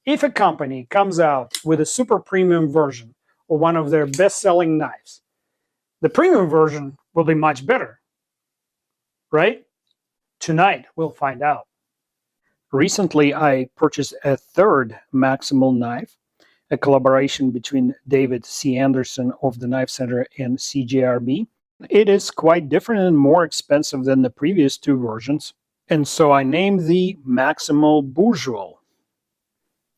If a company comes out with a super premium version of one of their best-selling knives, the premium version will be much better, right? Tonight, we'll find out. Recently, I purchased a third Maximal knife, a collaboration between David C. Anderson of the Knife Center and CJRB. It is quite different and more expensive than the previous two versions, and so I named the Maximal Bourgeois.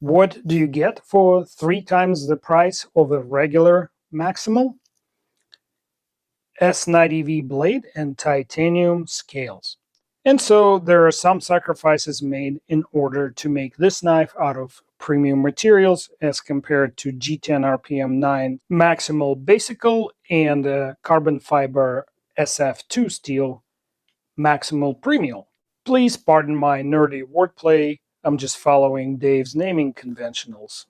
What do you get for 3 times the price of a regular Maximal? S90V blade and titanium scales. And so there are some sacrifices made in order to make this knife out of premium materials as compared to G10 RPM9 Maximal Basical and carbon fiber SF2 steel Maximal Premium. Please pardon my nerdy wordplay, I'm just following Dave's naming conventionals.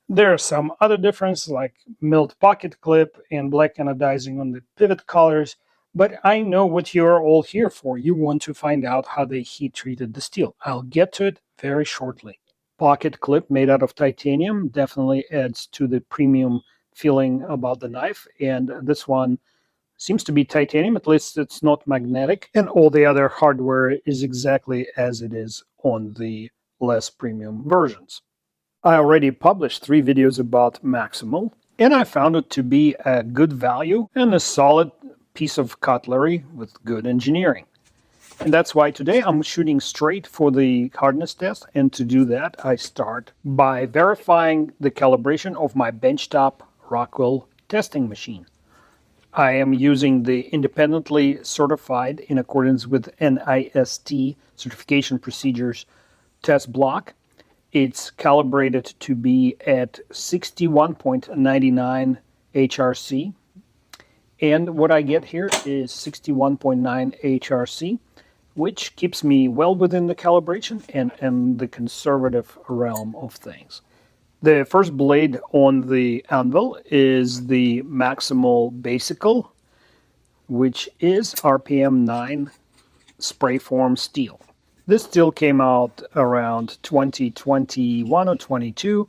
There are some other differences like milled pocket clip and black anodizing on the pivot collars, but I know what you're all here for. You want to find out how they heat treated the steel. I'll get to it very shortly. Pocket clip made out of titanium definitely adds to the premium feeling about the knife, and this one seems to be titanium, at least it's not magnetic, and all the other hardware is exactly as it is on the less premium versions. I already published 3 videos about Maximal, and I found it to be a good value and a solid piece of cutlery with good engineering. And that's why today I'm shooting straight for the hardness test, and to do that I start by verifying the calibration of my benchtop Rockwell testing machine. I am using the independently certified in accordance with NIST certification procedures test block. It's calibrated to be at 61.99 HRC. And what I get here is 61.9 HRC, which keeps me well within the calibration and the conservative realm of things. The first blade on the anvil is the Maximal Basical, which is RPM9 spray form steel. This steel came out around 2021 or 22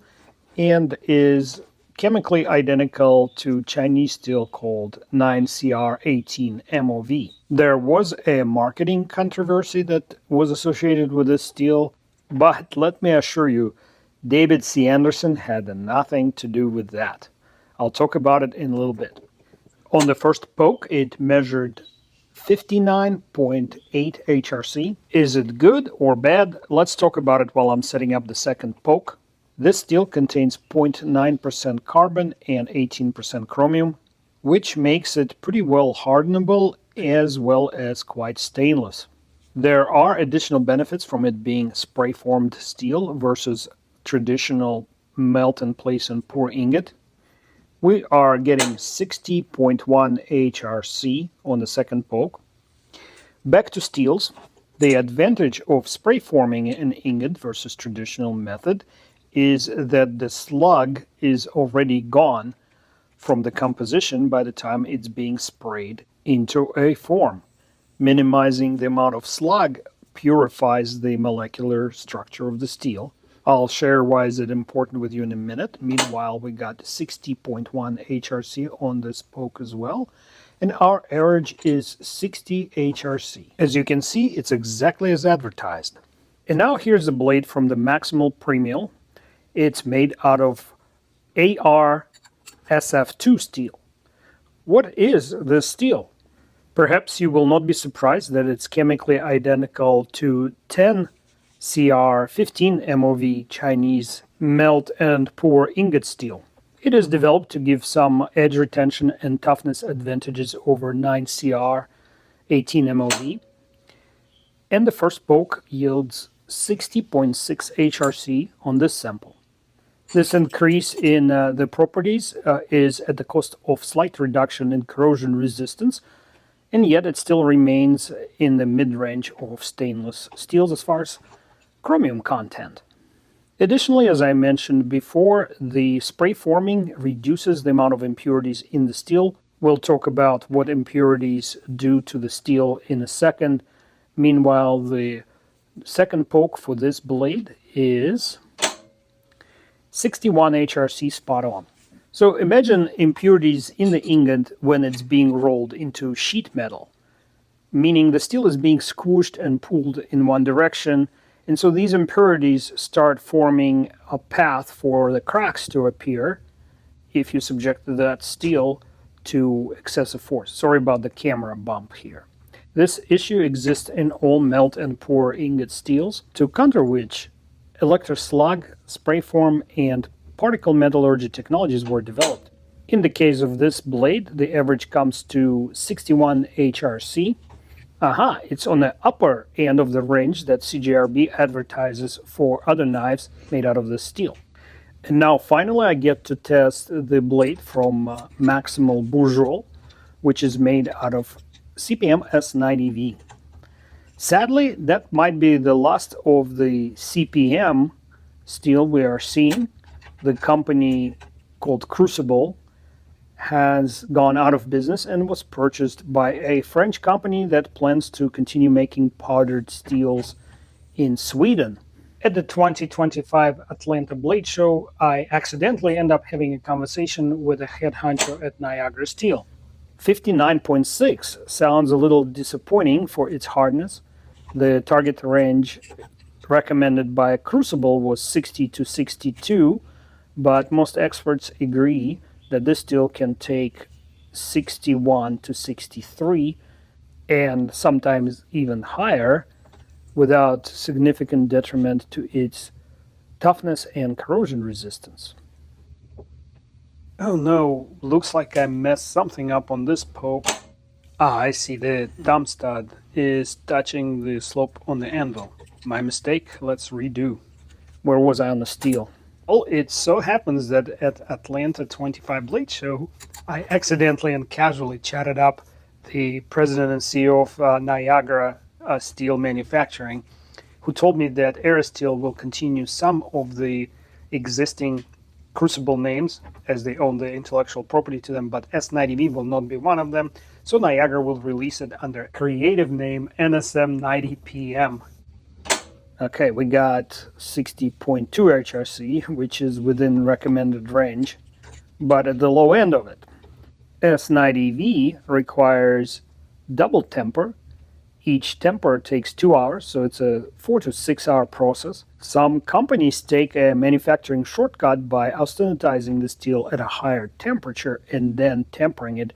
and is chemically identical to Chinese steel called 9CR18 MOV. There was a marketing controversy that was associated with this steel, but let me assure you, David C. Anderson had nothing to do with that. I'll talk about it in a little bit. On the first poke, it measured 59.8 HRC. Is it good or bad? Let's talk about it while I'm setting up the second poke. This steel contains 0.9% carbon and 18% chromium, which makes it pretty well hardenable as well as quite stainless. There are additional benefits from it being spray-formed steel versus traditional melt and place and pour ingot. We are getting 60.1 HRC on the second poke. Back to steels. The advantage of spray forming an ingot versus traditional method is that the slug is already gone from the composition by the time it's being sprayed into a form. Minimizing the amount of slug purifies the molecular structure of the steel. I'll share why is it important with you in a minute. Meanwhile, we got 60.1 HRC on this poke as well, and our average is 60 HRC. As you can see, it's exactly as advertised. And now here's the blade from the Maximal Premium. It's made out of AR SF2 steel. What is this steel? Perhaps you will not be surprised that it's chemically identical to 10 CR15 MOV Chinese melt and pour ingot steel. It is developed to give some edge retention and toughness advantages over 9CR18 MOV. And the first poke yields 60.6 HRC on this sample. This increase in the properties is at the cost of slight reduction in corrosion resistance, and yet it still remains in the mid-range of stainless steels as far as chromium content. Additionally, as I mentioned before, the spray forming reduces the amount of impurities in the steel. We'll talk about what impurities do to the steel in a second. Meanwhile, the second poke for this blade is 61 HRC spot on. So imagine impurities in the ingot when it's being rolled into sheet metal, meaning the steel is being squished and pulled in one direction, and so these impurities start forming a path for the cracks to appear if you subject that steel to excessive force. Sorry about the camera bump here. This issue exists in all melt and pour ingot steels, to counter which electroslug, spray form, and particle metallurgy technologies were developed. In the case of this blade, the average comes to 61 HRC. Aha, it's on the upper end of the range that CJRB advertises for other knives made out of this steel. And now finally I get to test the blade from Maximal Bourgeois, which is made out of CPM S90V. Sadly, that might be the last of the CPM steel we are seeing. The company called Crucible has gone out of business and was purchased by a French company that plans to continue making powdered steels in Sweden. At the 2025 Atlanta Blade Show, I accidentally end up having a conversation with a head honcho at Niagara Steel. 59.6 sounds a little disappointing for its hardness. The target range recommended by Crucible was 60 to 62, but most experts agree that this steel can take 61 to 63 and sometimes even higher without significant detriment to its toughness and corrosion resistance. Oh no, looks like I messed something up on this poke. Ah, I see, the thumb stud is touching the slope on the anvil. My mistake, let's redo. Where was I on the steel? Well, it so happens that at Atlanta 25 Blade Show, I accidentally and casually chatted up the president and CEO of Niagara Steel Manufacturing, who told me that Aristeel will continue some of the existing Crucible names as they own the intellectual property to them, but S90V will not be one of them, so Niagara will release it under creative name NSM90PM. Okay, we got 60.2 HRC, which is within recommended range, but at the low end of it. S90V requires double temper. Each temper takes 2 hours, so it's a 4 to 6 hour process. Some companies take a manufacturing shortcut by austenitizing the steel at a higher temperature and then tempering it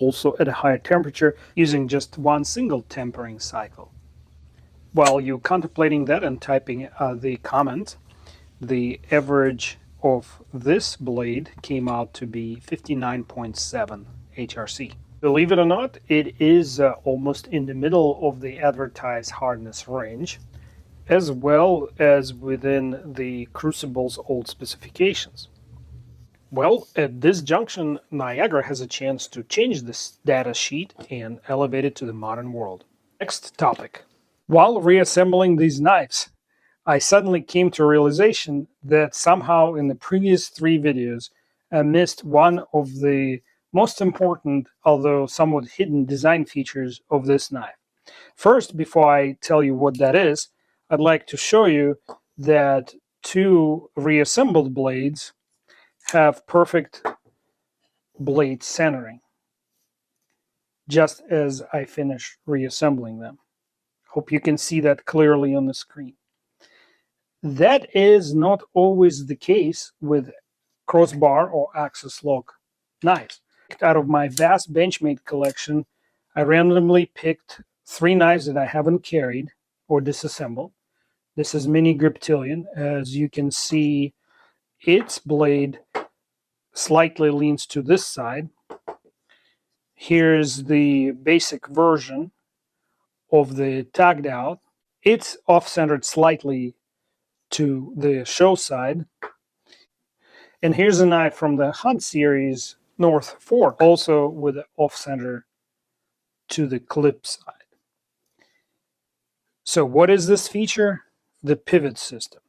also at a higher temperature using just one single tempering cycle. While you're contemplating that and typing the comment, the average of this blade came out to be 59.7 HRC. Believe it or not, it is almost in the middle of the advertised hardness range, as well as within the Crucible's old specifications. Well, at this junction, Niagara has a chance to change this data sheet and elevate it to the modern world. Next topic. While reassembling these knives, I suddenly came to a realization that somehow in the previous 3 videos, I missed one of the most important, although somewhat hidden design features of this knife. First, before I tell you what that is, I'd like to show you that 2 reassembled blades have perfect blade centering, just as I finish reassembling them. Hope you can see that clearly on the screen. That is not always the case with crossbar or axis lock knives. Out of my vast Benchmade collection, I randomly picked 3 knives that I haven't carried or disassembled. This is Mini Griptilian. As you can see, its blade slightly leans to this side. Here's the basic version of the tagged out. It's off-centered slightly to the show side. And here's a knife from the Hunt series, North Fork, also with the off-center to the clip side. So what is this feature? The pivot system.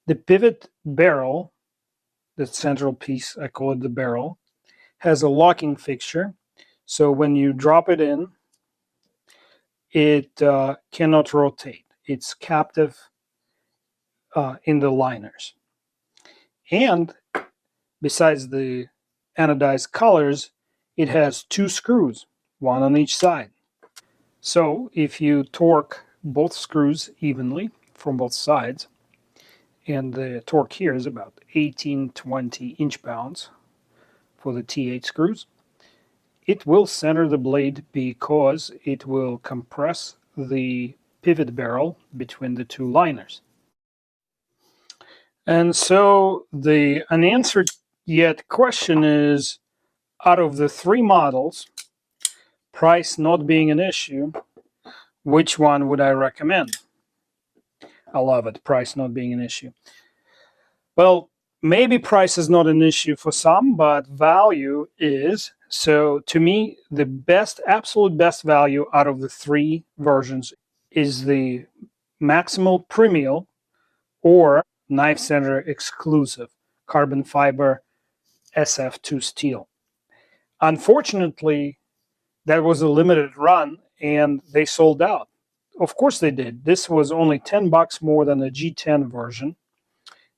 The pivot barrel, the central piece, I call it the barrel, has a locking fixture. So when you drop it in, it cannot rotate. It's captive in the liners. And besides the anodized colors, it has 2 screws, one on each side. So if you torque both screws evenly from both sides, and the torque here is about 1820 inch-pounds for the T8 screws, it will center the blade because it will compress the pivot barrel between the 2 liners. And so the unanswered yet question is, out of the 3 models, price not being an issue, which one would I recommend? I love it, price not being an issue. Well, maybe price is not an issue for some, but value is. So to me, the best, absolute best value out of the 3 versions is the Maximal Premium or Knife Center exclusive carbon fiber SF2 steel. Unfortunately, that was a limited run and they sold out. Of course they did. This was only $10 more than the G10 version.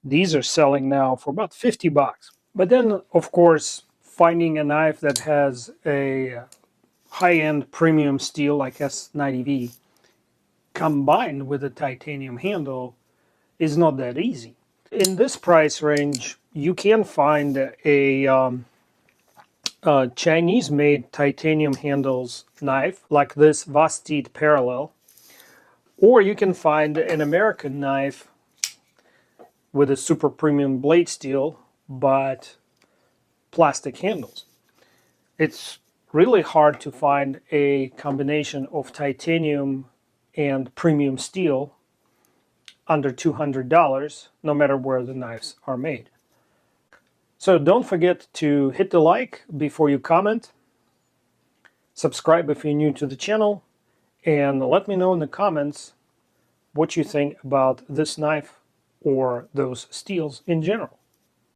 These are selling now for about $50. But then, of course, finding a knife that has a high-end premium steel like S90V combined with a titanium handle is not that easy. In this price range, you can find a Chinese-made titanium handles knife like this Vastid Parallel, or you can find an American knife with a super premium blade steel but plastic handles. It's really hard to find a combination of titanium and premium steel under $200, no matter where the knives are made. So don't forget to hit the like before you comment, subscribe if you're new to the channel, and let me know in the comments what you think about this knife or those steels in general.